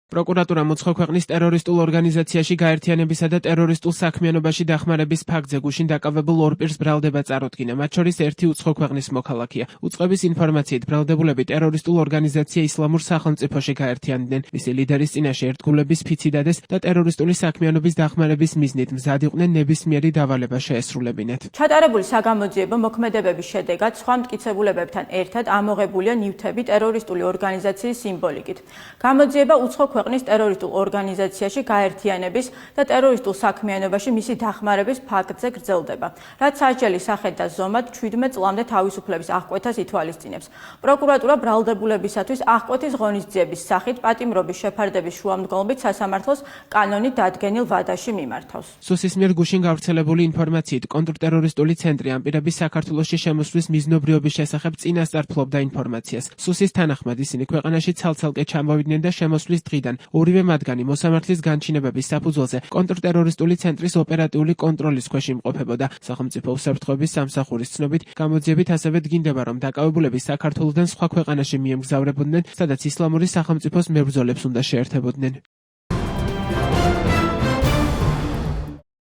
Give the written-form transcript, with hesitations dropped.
პროკურატურამ უცხო ქვეყნის ტერორისტულ ორგანიზაციაში გაერთიანებისა და ტერორისტულ საქმიანობაში დახმარების ფაქტზე გუშინ დაკავებულ ორ პირს ბრალდება წარუდგინა, მათ შორის ერთი უცხო ქვეყნის მოქალაქეა. უწყების ინფორმაციით, ბრალდებულები ტერორისტულ ორგანიზაცია ისლამურ სახელმწიფოში გაერთიანდნენ. მისი ლიდერის წინაშე ერთგულების ფიციდადეს და ტერორისტული საქმიანობის დახმარების მიზნით მზად იყვნენ ნებისმიერი დავალება შეესრულებინათ. ჩატარებული საგამოძიებო მოქმედებების შედეგად სხვა მტკიცებულებებთან ერთად ამოღებულია ნივთები ტერორისტული ორგანიზაციის სიმბოლიკით. გამოძიება უცხო ქვეყნის ტერორისტულ ორგანიზაციაში გაერთიანების და ტერორისტულ საქმიანობაში მისი დახმარების ფაქტზე გრძელდება, რაც სასჯელის სახით და ზომად 17 წლამდე თავისუფლების აღკვეთას ითვალისწინებს. პროკურატურა ბრალდებულებისათვის აღკვეთის ღონისძიების სახით პატიმრობის შეფარდების შუამდგომლობით სასამართლოს კანონით დადგენილ ვადაში მიმართავს. სუსის მიერ გუშინ გავრცელებული ინფორმაციით, კონტრტერორისტული ცენტრი ამ პირების საქართველოში შემოსვლის მიზნობრიობის შესახებ წინასწარ ფლობდა ინფორმაციას. სუსის თანახმად ისინი ქვეყანაში ცალ-ცალკე ჩამოვიდნენ და შემოსვლის დღიდან ორივე მათგანი მოსამართლის განჩინებების საფუძველზე კონტრტერორისტული ცენტრის ოპერატიული კონტროლის ქვეშ იმყოფებოდა. სახელმწიფო უსაფრთხოების სამსახურის ცნობით, გამოძიებით ასევე დგინდება, რომ დაკავებულები საქართველოდან სხვა ქვეყანაში მიემგზავრებოდნენ, სადაც ისლამური სახელმწიფოს მებრძოლებს უნდა შეერთებოდნენ.